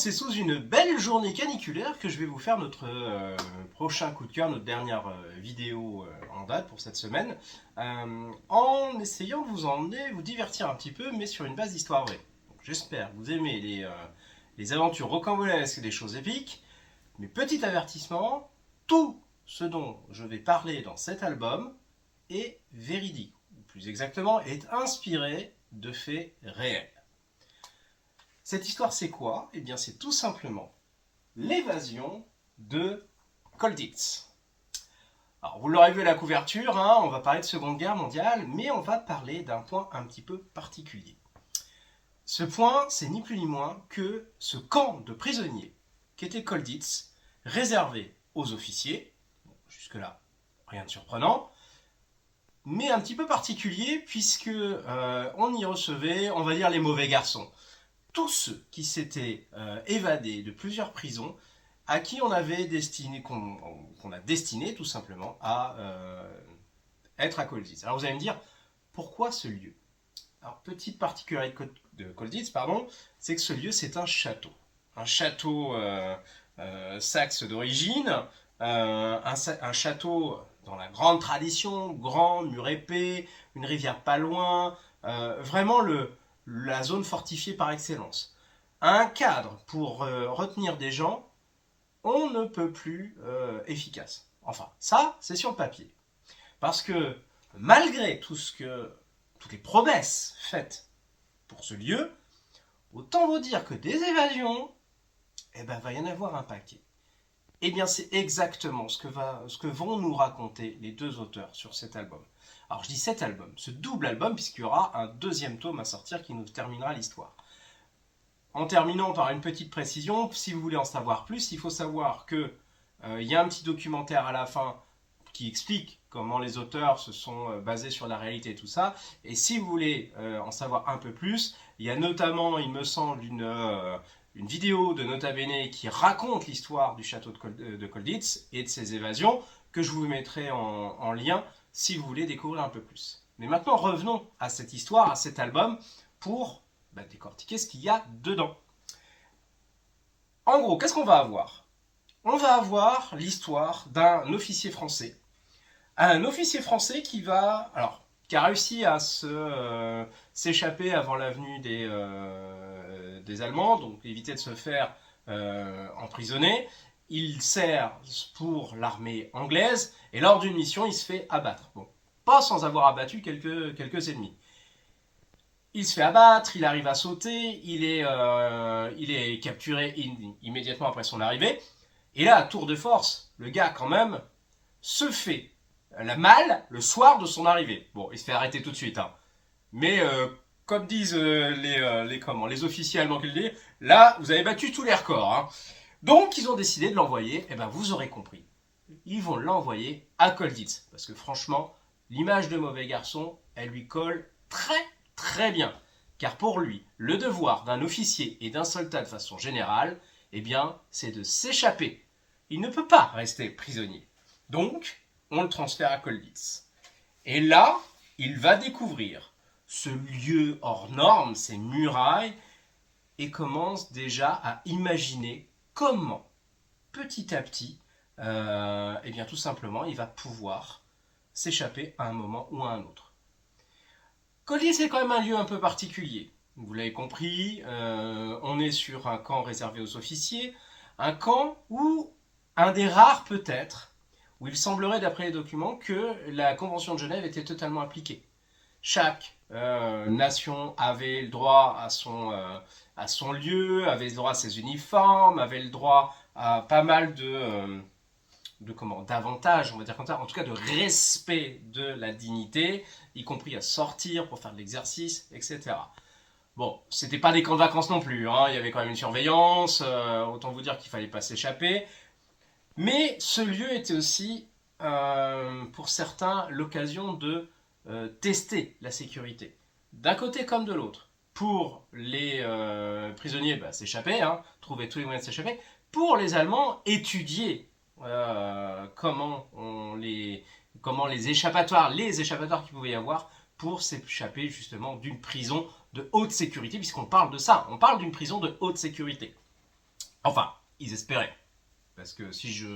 c'est sous une belle journée caniculaire que je vais vous faire notre prochain coup de cœur, notre dernière vidéo en date pour cette semaine, en essayant de vous emmener, vous divertir un petit peu, mais sur une base d'histoire vraie. J'espère que vous aimez les aventures rocambolesques et des choses épiques, mais petit avertissement, tout ce dont je vais parler dans cet album est véridique, ou plus exactement, est inspiré de faits réels. Cette histoire, c'est quoi? Eh bien, c'est tout simplement l'évasion de Colditz. Alors, vous l'aurez vu à la couverture, hein, on va parler de Seconde Guerre mondiale, mais on va parler d'un point un petit peu particulier. Ce point, c'est ni plus ni moins que ce camp de prisonniers qu'était Colditz, réservé aux officiers. Bon, jusque-là, rien de surprenant, mais un petit peu particulier puisque on y recevait, on va dire, les mauvais garçons. Tous ceux qui s'étaient évadés de plusieurs prisons, à qui on avait destiné, qu'on a destiné tout simplement à être à Colditz. Alors vous allez me dire, pourquoi ce lieu? Alors, petite particularité de Colditz, pardon, c'est que ce lieu, c'est un château. Un château saxe d'origine, un château dans la grande tradition, grand, mur épais, une rivière pas loin, vraiment la zone fortifiée par excellence. Un cadre pour retenir des gens, on ne peut plus efficace. Enfin, ça, c'est sur le papier. Parce que malgré toutes les promesses faites pour ce lieu, autant vous dire que des évasions, eh ben, va y en avoir un paquet. Eh bien, c'est exactement ce que vont nous raconter les deux auteurs sur cet album. Alors, je dis cet album, ce double album, puisqu'il y aura un deuxième tome à sortir qui nous terminera l'histoire. En terminant par une petite précision, si vous voulez en savoir plus, il faut savoir que y a un petit documentaire à la fin qui explique comment les auteurs se sont basés sur la réalité et tout ça. Et si vous voulez en savoir un peu plus, il y a notamment, il me semble, une vidéo de Nota Bene qui raconte l'histoire du château de Colditz et de ses évasions, que je vous mettrai en lien si vous voulez découvrir un peu plus. Mais maintenant, revenons à cette histoire, à cet album, pour décortiquer ce qu'il y a dedans. En gros, qu'est-ce qu'on va avoir? On va avoir l'histoire d'un officier français. Un officier français qui a réussi à s'échapper avant la venue des Allemands, donc éviter de se faire emprisonner. Il sert pour l'armée anglaise et lors d'une mission, il se fait abattre. Bon, pas sans avoir abattu quelques ennemis. Il se fait abattre, il arrive à sauter, il est capturé immédiatement après son arrivée. Et là, à tour de force, le gars quand même se fait la malle le soir de son arrivée. Bon, il se fait arrêter tout de suite, hein. Mais comme disent les officiers allemands qui le disent, là, vous avez battu tous les records, hein. Donc, ils ont décidé de l'envoyer, et ben vous aurez compris. Ils vont l'envoyer à Colditz. Parce que franchement, l'image de mauvais garçon, elle lui colle très bien. Car pour lui, le devoir d'un officier et d'un soldat de façon générale, eh bien, c'est de s'échapper. Il ne peut pas rester prisonnier. Donc, on le transfère à Colditz. Et là, il va découvrir ce lieu hors norme, ces murailles, et commence déjà à imaginer comment, petit à petit, eh bien, tout simplement, il va pouvoir s'échapper à un moment ou à un autre. Colditz, c'est quand même un lieu un peu particulier. Vous l'avez compris, on est sur un camp réservé aux officiers, un camp où, un des rares peut-être, où il semblerait d'après les documents que la Convention de Genève était totalement appliquée. Chaque nation avait le droit à son lieu, avait le droit à ses uniformes, avait le droit à pas mal d'avantages, on va dire comme ça, en tout cas de respect de la dignité, y compris à sortir pour faire de l'exercice, etc. Bon, c'était pas des camps de vacances non plus, hein. Il y avait quand même une surveillance, autant vous dire qu'il fallait pas s'échapper. Mais ce lieu était aussi, pour certains, l'occasion de tester la sécurité, d'un côté comme de l'autre. Pour les prisonniers, s'échapper, hein, trouver tous les moyens de s'échapper. Pour les Allemands, étudier comment les échappatoires qu'il pouvait y avoir pour s'échapper justement d'une prison de haute sécurité, puisqu'on parle de ça, on parle d'une prison de haute sécurité. Enfin, ils espéraient. Parce que si je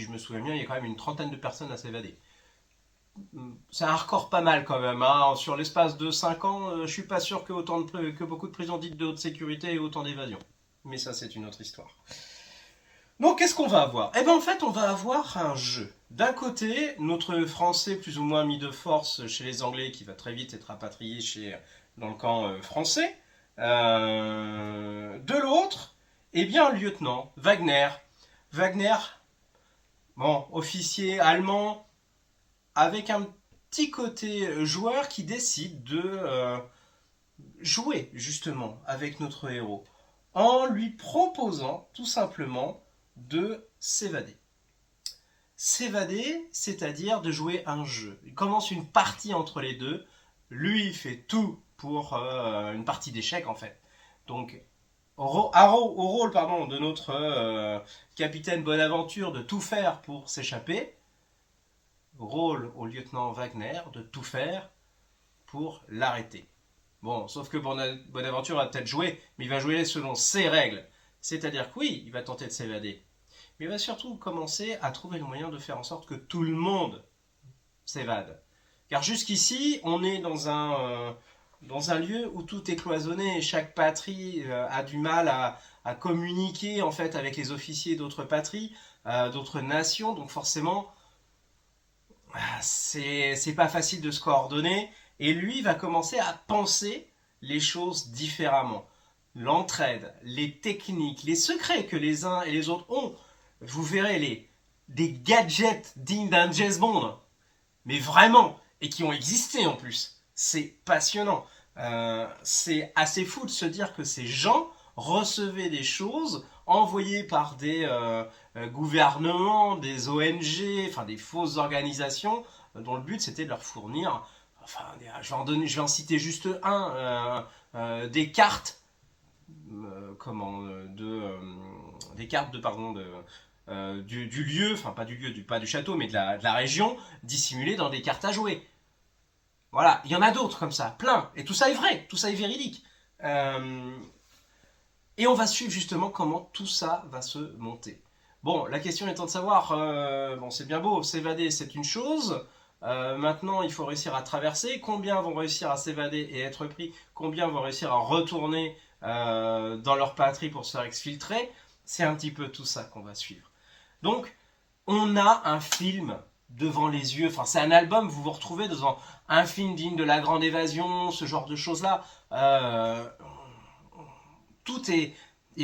me souviens bien, il y a quand même une trentaine de personnes à s'évader. C'est un record pas mal quand même, hein. Sur l'espace de 5 ans, je suis pas sûr que beaucoup de prisons dites de haute sécurité aient autant d'évasions. Mais ça, c'est une autre histoire. Donc, qu'est-ce qu'on va avoir? Eh bien, en fait, on va avoir un jeu. D'un côté, notre Français plus ou moins mis de force chez les Anglais, qui va très vite être rapatrié dans le camp français. De l'autre, eh bien, le lieutenant Wagner. Wagner, bon, officier allemand, avec un petit côté joueur qui décide de jouer justement avec notre héros en lui proposant tout simplement de s'évader. S'évader, c'est-à-dire de jouer un jeu. Il commence une partie entre les deux. Lui, il fait tout pour une partie d'échecs en fait. Donc, au rôle de notre capitaine Bonaventure de tout faire pour s'échapper, rôle au lieutenant Wagner de tout faire pour l'arrêter. Bon, sauf que Bonaventure va peut-être jouer, mais il va jouer selon ses règles. C'est-à-dire que oui, il va tenter de s'évader. Mais il va surtout commencer à trouver le moyen de faire en sorte que tout le monde s'évade. Car jusqu'ici, on est dans un lieu où tout est cloisonné et chaque patrie a du mal à communiquer en fait avec les officiers d'autres patries, d'autres nations. Donc forcément, c'est pas facile de se coordonner. Et lui va commencer à penser les choses différemment. L'entraide, les techniques, les secrets que les uns et les autres ont. Vous verrez des gadgets dignes d'un James Bond. Mais vraiment. Et qui ont existé en plus. C'est passionnant. C'est assez fou de se dire que ces gens recevaient des choses envoyées par des gouvernements, des ONG, enfin des fausses organisations, dont le but c'était de leur fournir, enfin, je vais en citer juste des cartes, des cartes du lieu, enfin pas du lieu, pas du château, mais de la région, dissimulées dans des cartes à jouer. Voilà, il y en a d'autres comme ça, plein. Et tout ça est vrai, tout ça est véridique. Et on va suivre justement comment tout ça va se monter. Bon, la question étant de savoir, bon c'est bien beau, s'évader c'est une chose. Maintenant, il faut réussir à traverser. Combien vont réussir à s'évader et être pris? Combien vont réussir à retourner dans leur patrie pour se faire exfiltrer? C'est un petit peu tout ça qu'on va suivre. Donc, on a un film devant les yeux. Enfin, c'est un album, vous vous retrouvez dans un film digne de La Grande Évasion, ce genre de choses-là. Tout est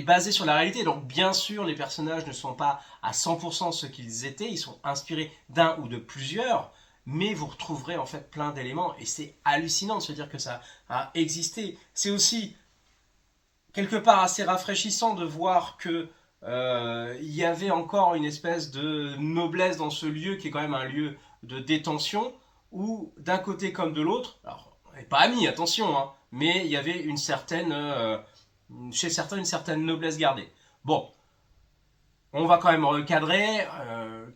basé sur la réalité. Donc, bien sûr, les personnages ne sont pas à 100% ce qu'ils étaient. Ils sont inspirés d'un ou de plusieurs. Mais vous retrouverez en fait plein d'éléments. Et c'est hallucinant de se dire que ça a existé. C'est aussi quelque part assez rafraîchissant de voir que il y avait encore une espèce de noblesse dans ce lieu qui est quand même un lieu de détention où d'un côté comme de l'autre, alors on n'est pas amis, attention, hein, mais il y avait chez certains une certaine noblesse gardée. Bon, on va quand même recadrer,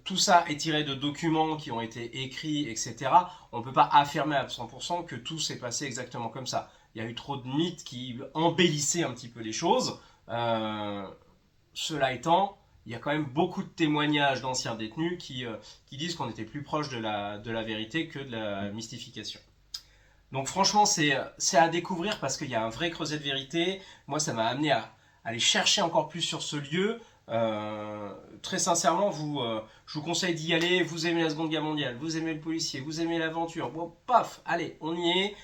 tout ça est tiré de documents qui ont été écrits, etc. On ne peut pas affirmer à 100% que tout s'est passé exactement comme ça. Il y a eu trop de mythes qui embellissaient un petit peu les choses. Cela étant, il y a quand même beaucoup de témoignages d'anciens détenus qui disent qu'on était plus proche de la vérité que de la mystification. Donc franchement, c'est à découvrir parce qu'il y a un vrai creuset de vérité. Moi, ça m'a amené à aller chercher encore plus sur ce lieu. Très sincèrement, je vous conseille d'y aller. Vous aimez la Seconde Guerre mondiale, vous aimez le policier, vous aimez l'aventure. Bon, paf, allez, on y est.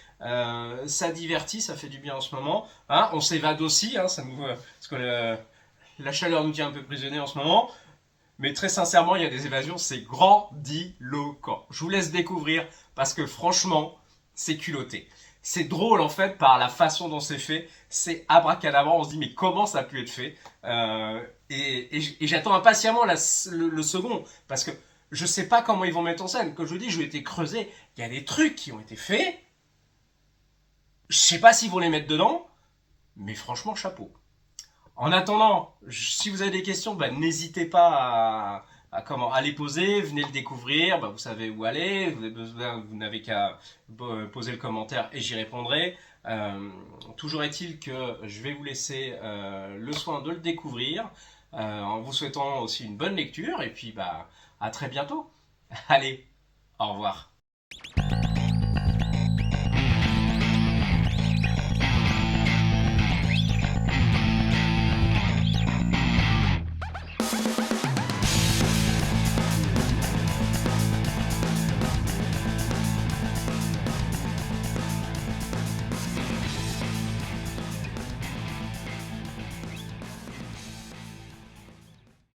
Ça divertit, ça fait du bien en ce moment. Hein, on s'évade aussi, hein, parce que la chaleur nous tient un peu prisonniers en ce moment. Mais très sincèrement, il y a des évasions, c'est grandiloquent. Je vous laisse découvrir parce que franchement, c'est culotté. C'est drôle en fait par la façon dont c'est fait. C'est abracadabra, on se dit mais comment ça a pu être fait et j'attends impatiemment le second parce que je sais pas comment ils vont mettre en scène. Comme je vous dis, je vais été creusé. Il y a des trucs qui ont été faits. Je sais pas s'ils vont les mettre dedans, mais franchement chapeau. En attendant, si vous avez des questions, bah, n'hésitez pas à les poser, venez le découvrir, bah, vous savez où aller, vous n'avez qu'à poser le commentaire et j'y répondrai. Toujours est-il que je vais vous laisser le soin de le découvrir, en vous souhaitant aussi une bonne lecture, et puis bah, à très bientôt. Allez, au revoir.